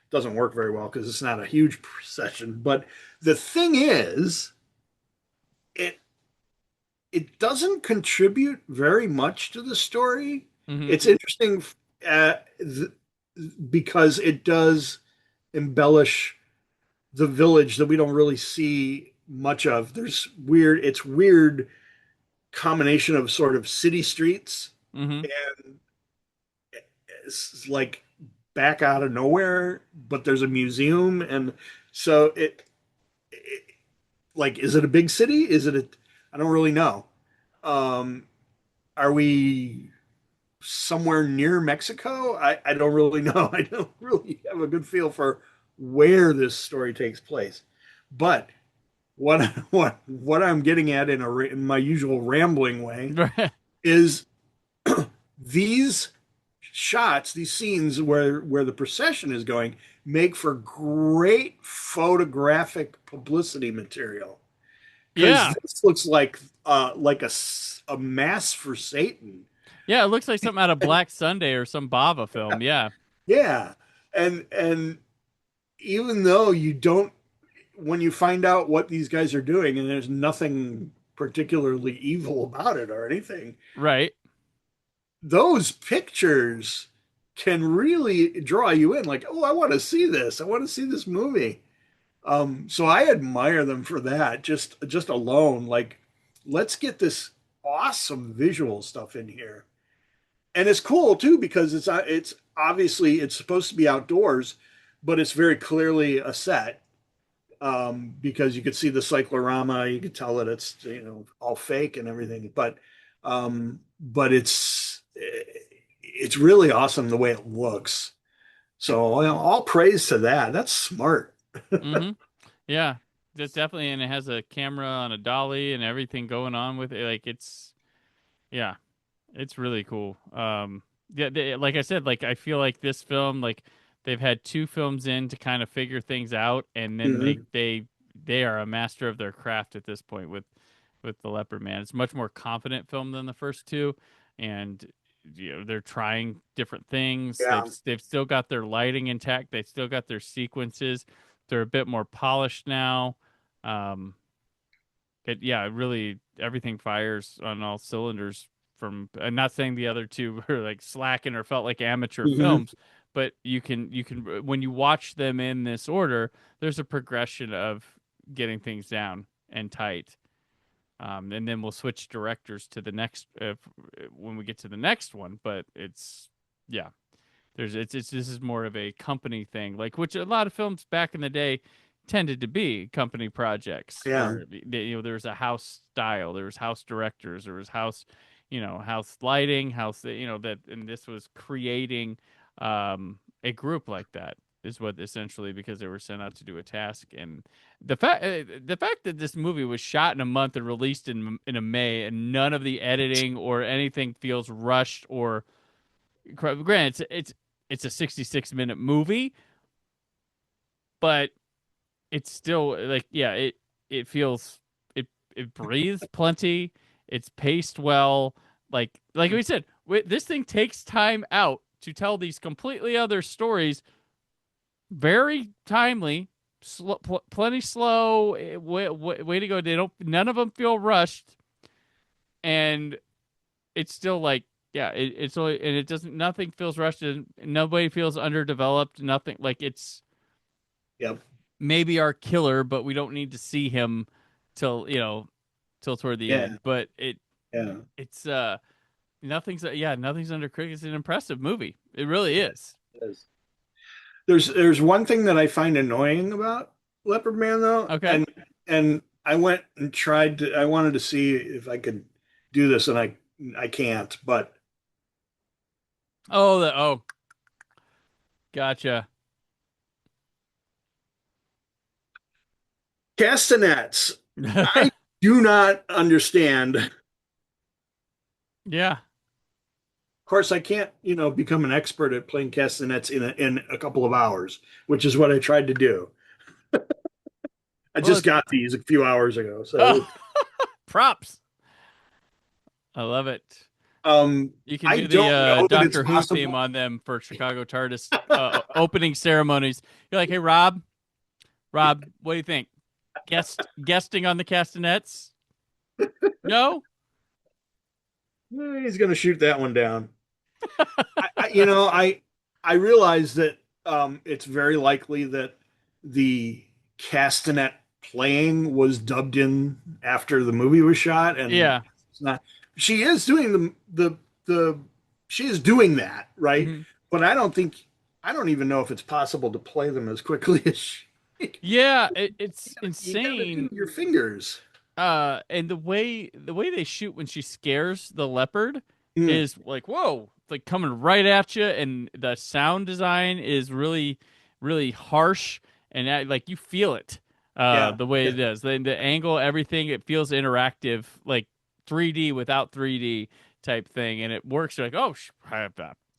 Doesn't work very well because it's not a huge procession. But the thing is, it it doesn't contribute very much to the story. Mm-hmm. It's interesting because it does embellish the village that we don't really see much of. It's weird combination of sort of city streets Mm-hmm. and it's like back out of nowhere, but there's a museum, and so it like, is it a big city? Is it a? I don't really know. Um, are we somewhere near Mexico? I don't really know. I don't really have a good feel for where this story takes place. But what I'm getting at in my usual rambling way is these shots, these scenes where the procession is going, make for great photographic publicity material, because Yeah. this looks like a mass for Satan. Yeah, it looks like something out of Black Sunday or some Bava film. Yeah. Yeah, and even though you don't, when you find out what these guys are doing, and there's nothing particularly evil about it or anything, Right. those pictures can really draw you in. Like, oh, I want to see this. I want to see this movie. So I admire them for that. Just alone, like, let's get this awesome visual stuff in here. And it's cool too because it's obviously it's supposed to be outdoors, but it's very clearly a set, because you could see the cyclorama, you could tell that it's, all fake and everything, but it's really awesome the way it looks. So, all praise to that. That's smart. Mm-hmm. Yeah. Just definitely, and it has a camera on a dolly and everything going on with it. Like yeah, it's really cool. Yeah, like I said, like I feel like this film, like they've had two films in to kind of figure things out, and then Mhm. they are a master of their craft at this point with the Leopard Man. It's a much more confident film than the first two, and they're trying different things. Yeah. They've still got their lighting intact. They've still got their sequences. They're a bit more polished now. Um, yeah, really everything fires on all cylinders. I'm not saying the other two were like slacking or felt like amateur Mhm. films, but you can when you watch them in this order, there's a progression of getting things down and tight. And then we'll switch directors to the next when we get to the next one. But yeah, it's this is more of a company thing, like which a lot of films back in the day tended to be company projects Yeah. where there was a house style, there was house directors, there was house, house lighting, house, that, and this was creating a group like that. is what essentially, because they were sent out to do a task. And the fact that this movie was shot in a month and released in a May, and none of the editing or anything feels rushed or granted, it's a 66-minute movie, but it's still like, yeah, it feels, it breathes plenty, it's paced well, like we said, this thing takes time out to tell these completely other stories, very timely, plenty slow, way to go. None of them feel rushed, and it's still like, yeah, it's only, and it doesn't, nothing feels rushed, and nobody feels underdeveloped, nothing, like it's Yep. maybe our killer, but we don't need to see him till toward the end. But it's nothing's under critic. It's an impressive movie. It really is. It is. There's one thing that I find annoying about Leopard Man, though. Okay. And I went and I wanted to see if I could do this, and I can't, but gotcha. castanets. I do not understand. Yeah. Of course, I can't, become an expert at playing castanets in a couple of hours, which is what I tried to do. I just got these a few hours ago, so props. I love it. You can do the Doctor Who theme on them for Chicago TARDIS opening ceremonies. You're like, hey, Rob, what do you think? Guesting on the castanets? No? He's going to shoot that one down. I realize that it's very likely that the castanet playing was dubbed in after the movie was shot, and it's not. She is doing she is doing that, right? Mm-hmm. But I don't even know if it's possible to play them as quickly as she. Yeah, it's insane. You gotta do your fingers. And the way they shoot when she scares the leopard is like, whoa, it's like coming right at you, and the sound design is really, really harsh, and like you feel it. The way it is, the angle, everything, it feels interactive, like 3D without 3D type thing, and it works. You're like, oh,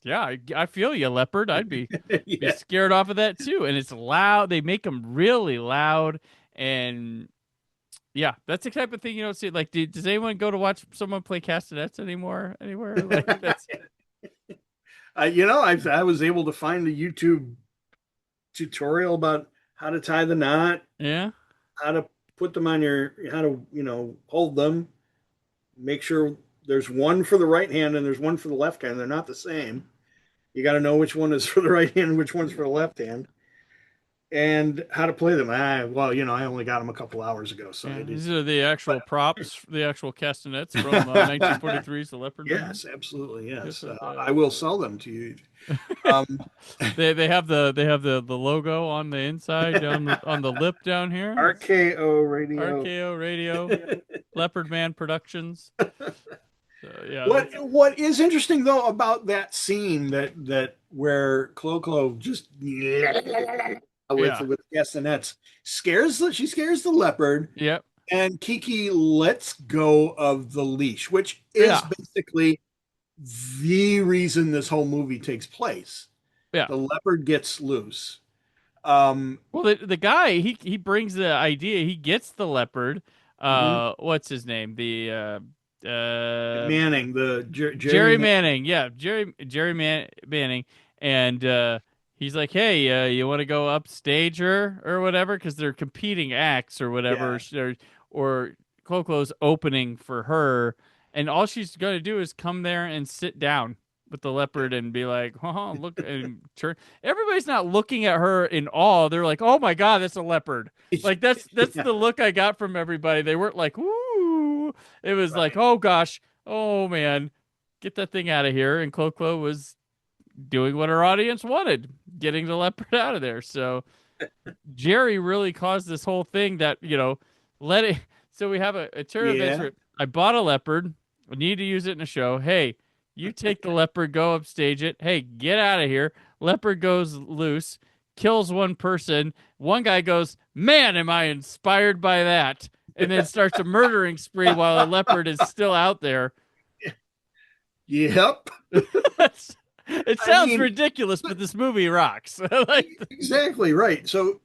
yeah, I feel you, leopard. I'd be scared off of that too. And it's loud. They make them really loud, and yeah, that's the type of thing you don't see. Like, does anyone go to watch someone play castanets anymore? Anywhere? Like, that's. I was able to find a YouTube tutorial about how to tie the knot. Yeah. How to put them on how to hold them. Make sure there's one for the right hand and there's one for the left hand. They're not the same. You got to know which one is for the right hand and which one's for the left hand, and how to play them. I only got them a couple hours ago. So these are the actual props, the actual castanets from 1943's The Leopard Man. Yes, absolutely. Yes, I will sell them to you. They have the logo on the inside on the lip down here. RKO Radio. Leopard Man Productions. So, yeah. What is interesting though about that scene that where Clo just with castanets scares the leopard. Yep. And Kiki lets go of the leash, which is basically the reason this whole movie takes place. Yeah. The leopard gets loose. Well, the guy, he brings the idea. He gets the leopard. What's his name? Manning, Jerry Manning. Yeah, Jerry Manning. And he's like, hey, you want to go upstage her or whatever? Because they're competing acts or whatever. Yeah. Or Clo-Clo's opening for her. And all she's going to do is come there and sit down with the leopard and be like, oh, look, and turn. Everybody's not looking at her in awe. They're like, oh my God, that's a leopard. Like that's the look I got from everybody. They weren't like, woo. It was like, oh gosh, oh man, get that thing out of here. And Clo-Clo was doing what her audience wanted, getting the leopard out of there. So Jerry really caused this whole thing that, let it. So we have a turn of events. I bought a leopard. I need to use it in a show. Hey, you take the leopard, go upstage it. Hey, get out of here. Leopard goes loose. kills one person. One guy goes, "Man, am I inspired by that?" And then starts a murdering spree while a leopard is still out there. Yep. It sounds ridiculous, but this movie rocks. Exactly right. So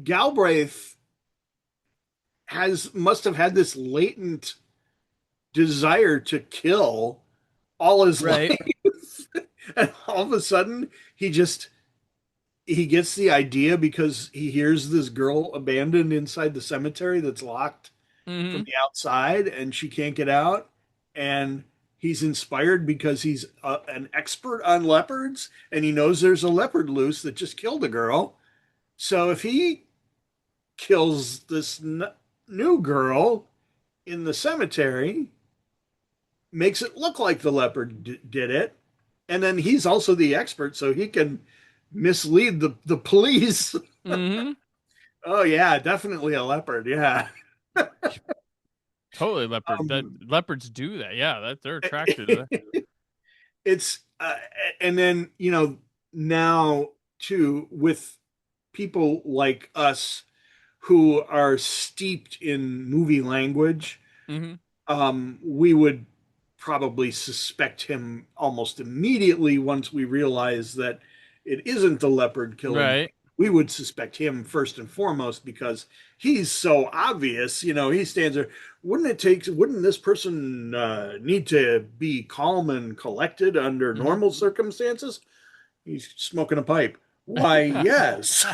Galbraith must have had this latent desire to kill all his life. And all of a sudden he gets the idea because he hears this girl abandoned inside the cemetery that's locked from the outside and she can't get out, and he's inspired because he's an expert on leopards and he knows there's a leopard loose that just killed a girl. So if he kills this new girl in the cemetery, makes it look like the leopard did it, and then he's also the expert, so he can mislead the police. Oh yeah, definitely a leopard. Yeah. Totally leopard. Leopards do that. Yeah, they're attracted to that. It's and then now too, with people like us who are steeped in movie language, we would probably suspect him almost immediately once we realize that it isn't the leopard killing. Right. We would suspect him first and foremost because he's so obvious. He stands there. Wouldn't this person need to be calm and collected under normal circumstances? He's smoking a pipe. Why, yes.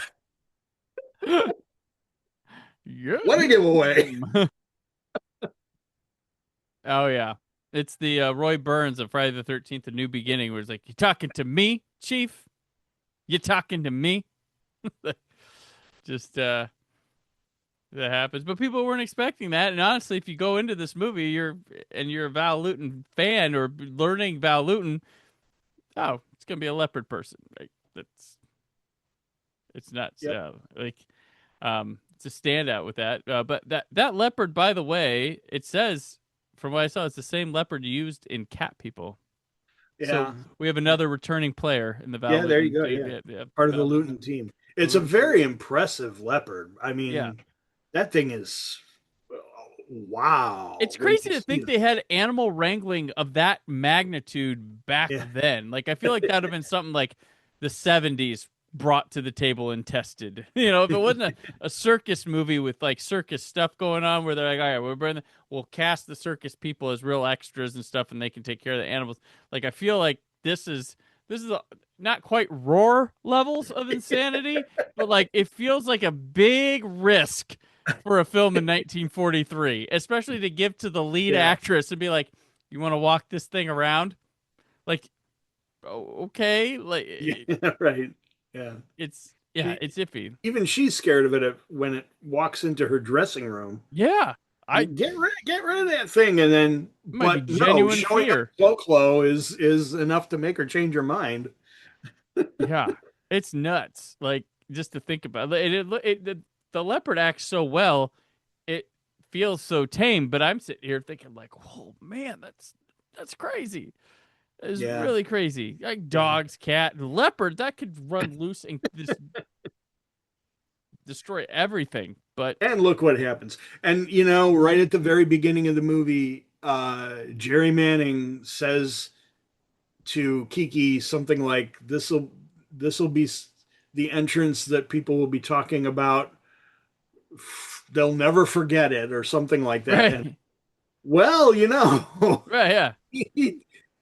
Yeah. What a giveaway. Oh, yeah. It's the Roy Burns of Friday the 13th, A New Beginning, where it's like, "You talking to me, Chief? You talking to me?" Just that happens, but people weren't expecting that. And honestly, if you go into this movie, you're a Val Lewton fan or learning Val Lewton, oh, it's gonna be a leopard person. Like it's nuts. Yep. Yeah, it's a standout with that. But that leopard, by the way, it says from what I saw, it's the same leopard used in Cat People. Yeah. So we have another returning player in the Val. Yeah, there you go. Yeah. Part of the Lewton team. It's a very impressive leopard. I mean, that thing is wow. It's crazy to think they had animal wrangling of that magnitude back then. Like, I feel like that would have been something like the 70s brought to the table and tested. If it wasn't a circus movie with like circus stuff going on where they're like, all right, we'll cast the circus people as real extras and stuff and they can take care of the animals. Like, I feel like this is not quite Roar levels of insanity, but like it feels like a big risk for a film in 1943, especially to give to the lead actress and be like, "You want to walk this thing around?" Like, okay, like right. Yeah. It's iffy. Even she's scared of it when it walks into her dressing room. Yeah. I get rid of that thing, and then but no, showing fear. Clo is enough to make her change her mind. Yeah, it's nuts. Like, just to think about it, the leopard acts so well, it feels so tame. But I'm sitting here thinking, like, "Whoa, man, that's crazy. It's really crazy. Like dogs, cat, leopard that could run loose and just destroy everything." And look what happens. And right at the very beginning of the movie, Jerry Manning says to Kiki something like, "This'll be the entrance that people will be talking about. They'll never forget it," or something like that. Right. And, well, right, yeah. It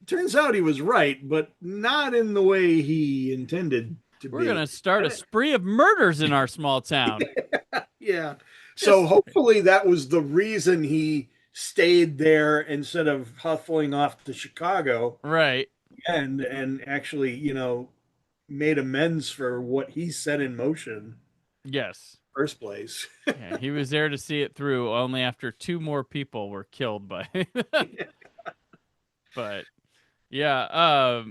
turns out he was right, but not in the way he intended to be. We're gonna start a spree of murders in our small town. Yeah. So hopefully that was the reason he stayed there instead of huffling off to Chicago. Right. And actually, made amends for what he set in motion. Yes. First place. Yeah, he was there to see it through only after 2 more people were killed by But yeah,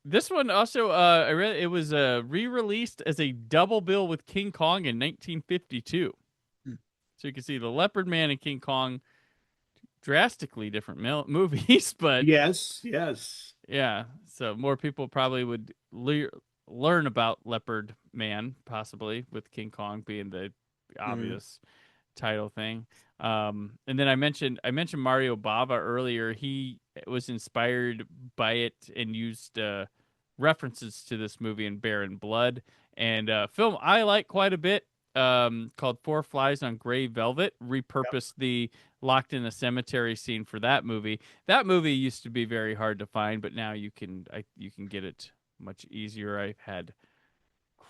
this one also I read it was re-released as a double bill with King Kong in 1952. So you can see the Leopard Man and King Kong, drastically different movies, but yes. yeah. So more people probably would learn about Leopard Man, possibly with King Kong being the obvious title thing. And then I mentioned Mario Bava earlier. He was inspired by it and used references to this movie in Bear and Blood, and film I like quite a bit, called Four Flies on Gray Velvet. Repurposed the locked in a cemetery scene for that movie. That movie used to be very hard to find, but now you can get it much easier. I've had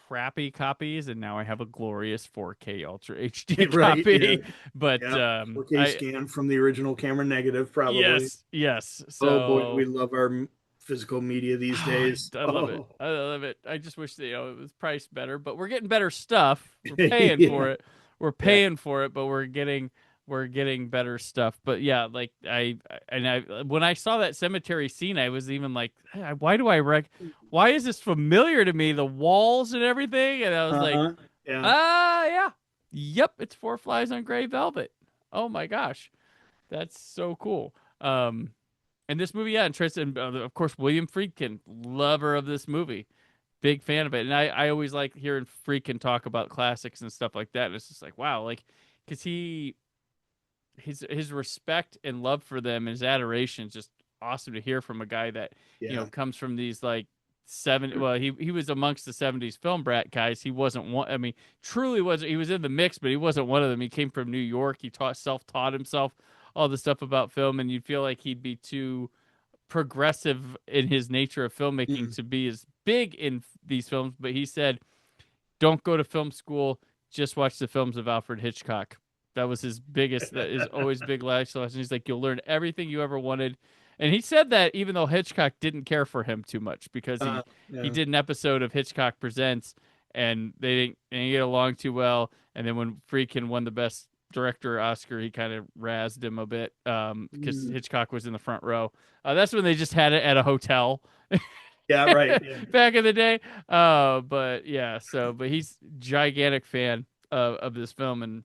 crappy copies, and now I have a glorious 4K Ultra HD Right, copy. yeah. But 4K scan from the original camera negative, probably. yes. So Oh boy, we love our physical media these days. I love it. I love it. I just wish that, it was priced better, but we're getting better stuff. We're paying for it. We're paying for it, but we're getting better stuff. But yeah, like when I saw that cemetery scene, I was even like, why is this familiar to me? The walls and everything, and I was like, yeah, yep, it's Four Flies on Gray Velvet. Oh my gosh, that's so cool. And this movie, and Tristan, of course, William Friedkin, lover of this movie, big fan of it. And I always like hearing Friedkin talk about classics and stuff like that. And it's just like, wow, like, because his respect and love for them, his adoration is just awesome to hear from a guy that comes from these like he was amongst the 70s film brat guys. He wasn't one. I mean, truly wasn't. He was in the mix, but he wasn't one of them. He came from New York. He self-taught himself all the stuff about film, and you'd feel like he'd be too progressive in his nature of filmmaking to be as big in these films. But he said, don't go to film school, just watch the films of Alfred Hitchcock. That was his biggest, that is always big life lesson. He's like, you'll learn everything you ever wanted. And he said that even though Hitchcock didn't care for him too much, because he did an episode of Hitchcock Presents, and they didn't get along too well. And then when Friedkin won the Best Director Oscar, he kind of razzed him a bit, because Hitchcock was in the front row. That's when they just had it at a hotel. Yeah, right. Yeah. Back in the day. But he's gigantic fan of this film, and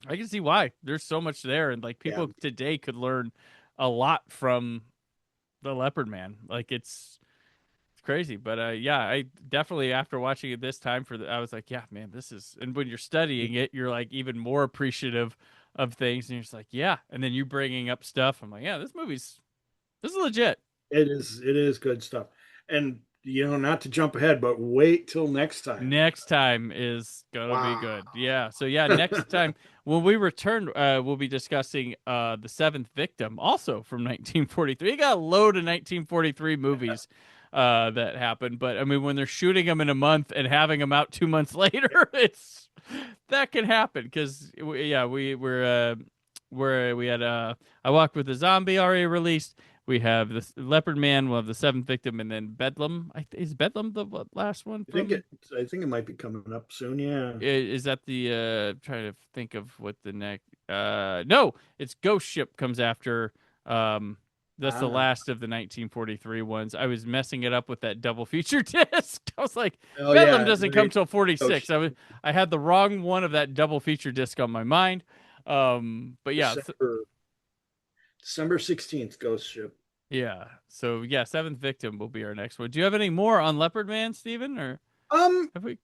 I can see why. There's so much there, and like people today could learn a lot from the Leopard Man. Like it's crazy, but I definitely, after watching it this time, I was like, yeah, man, this is. And when you're studying it, you're like even more appreciative of things, and you're just like, yeah. And then you bringing up stuff, I'm like, yeah, this is legit. It is good stuff. And not to jump ahead, but wait till next time. Next time is gonna be good. Yeah. So next time when we return, we'll be discussing The Seventh Victim, also from 1943. You got a load of 1943 movies that happened, but I mean, when they're shooting them in a month and having them out 2 months later, that can happen, because we had I Walked with a Zombie already released. We have the Leopard Man. We'll have The Seventh Victim, and then Bedlam. Is Bedlam the last one? I think it might be coming up soon. Yeah. Is that the trying to think of what the next? No, it's Ghost Ship comes after. That's the last of the 1943 ones. I was messing it up with that double feature disc. I was like, Bedlam doesn't come till 46. I had the wrong one of that double feature disc on my mind. But yeah. December 16th, Ghost Ship. Yeah. So yeah, Seventh Victim will be our next one. Do you have any more on Leopard Man, Steven? Or have we?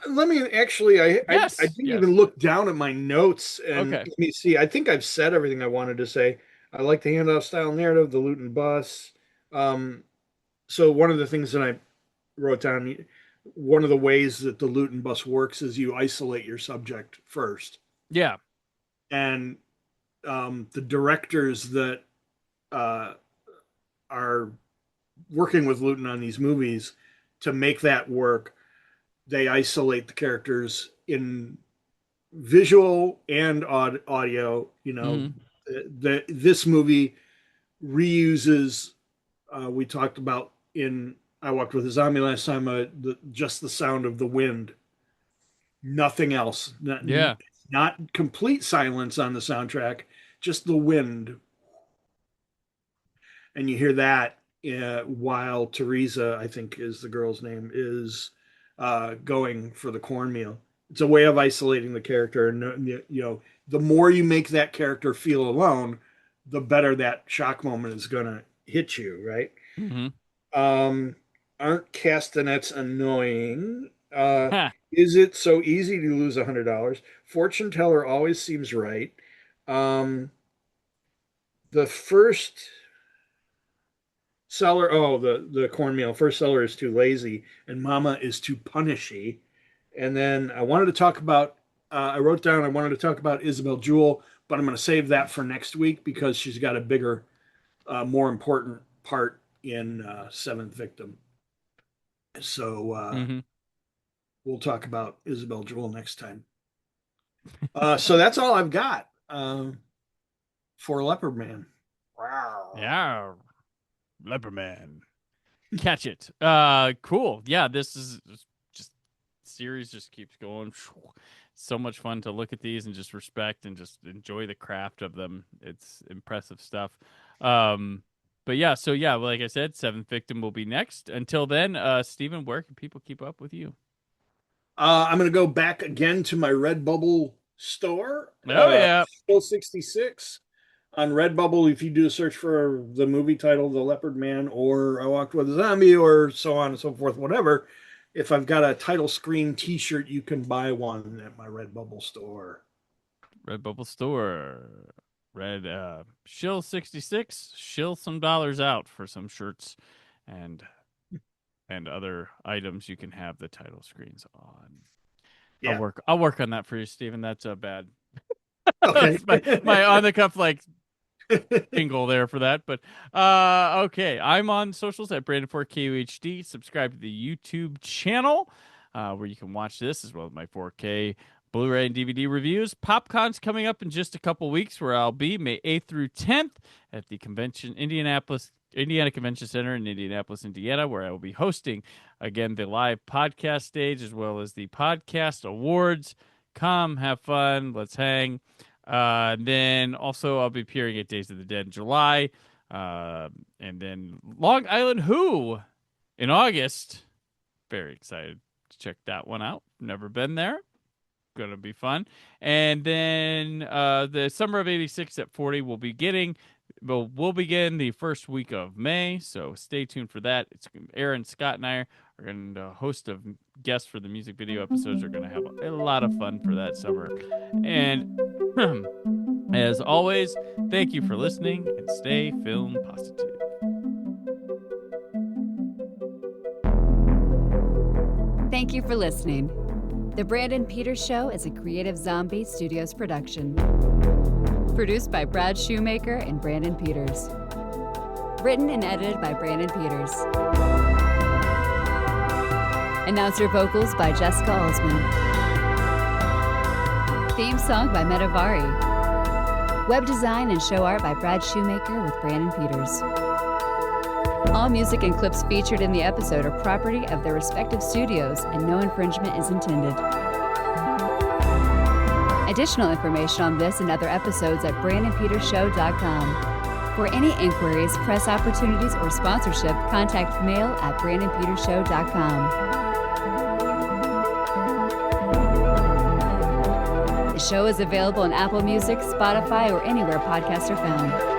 Let me actually. I didn't even look down at my notes, and let me see. I think I've said everything I wanted to say. I like the handoff style narrative, the Lewton bus. So one of the things that I wrote down, one of the ways that the Lewton bus works is you isolate your subject first. Yeah. And the directors that are working with Lewton on these movies, to make that work, they isolate the characters in visual and audio. This movie reuses, we talked about in I Walked with a Zombie last time, just the sound of the wind, nothing else. Not complete silence on the soundtrack, just the wind. And you hear that while Teresa, I think is the girl's name, is going for the cornmeal. It's a way of isolating the character. And, the more you make that character feel alone, the better that shock moment is going to hit you, right? Mm-hmm. Aren't castanets annoying? Ha. Is it so easy to lose $100? Fortune teller always seems right. Um, the first seller, the cornmeal. First seller is too lazy, and Mama is too punishy. And then I wanted to talk about. I wrote down I wanted to talk about Isabel Jewell, but I'm going to save that for next week because she's got a bigger, more important part in Seventh Victim. So we'll talk about Isabel Jewell next time. So that's all I've got for Leopard Man. Wow. Yeah. Leopard Man. Catch it. Cool. Yeah, this is just series just keeps going. So much fun to look at these and just respect and just enjoy the craft of them. It's impressive stuff. But yeah, so yeah, like I said, Seventh Victim will be next. Until then, Stephen, where can people keep up with you? I'm going to go back again to my Redbubble store. Oh, yeah. Still 66 on Redbubble. If you do a search for the movie title, The Leopard Man, or I Walked with a Zombie, or so on and so forth, whatever, if I've got a title screen t-shirt, you can buy one at my Redbubble store. Redbubble store. Red Shill 66. Shill some dollars out for some shirts and other items you can have the title screens on. Yeah. I'll work on that for you, Stephen. That's a bad Okay. my on the cuff like jingle there for that. But okay. I'm on socials at Brandon4KUHD. Subscribe to the YouTube channel where you can watch this as well as my 4K Blu-ray and DVD reviews. PopCon's coming up in just a couple weeks, where I'll be May 8th through 10th at the Indiana Convention Center in Indianapolis, Indiana, where I will be hosting, again, the live podcast stage as well as the podcast awards. Come, have fun, let's hang. Then also I'll be appearing at Days of the Dead in July. And then Long Island Who in August. Very excited to check that one out. Never been there. Gonna be fun. And then the summer of '86 at 40 we'll begin the first week of May, so stay tuned for that. It's Aaron, Scott, and I are going to host a guest for the music video episodes. We're going to have a lot of fun for that summer. And as always, thank you for listening, and stay film positive. Thank you for listening. The Brandon Peters Show is a Creative Zombie Studios production. Produced by Brad Shoemaker and Brandon Peters. Written and edited by Brandon Peters. Announcer vocals by Jessica Alsman. Theme song by Metavari. Web design and show art by Brad Shoemaker with Brandon Peters. All music and clips featured in the episode are property of their respective studios, and no infringement is intended. Additional information on this and other episodes at BrandonPetersShow.com. For any inquiries, press opportunities, or sponsorship, contact mail at BrandonPetersShow.com. The show is available on Apple Music, Spotify, or anywhere podcasts are found.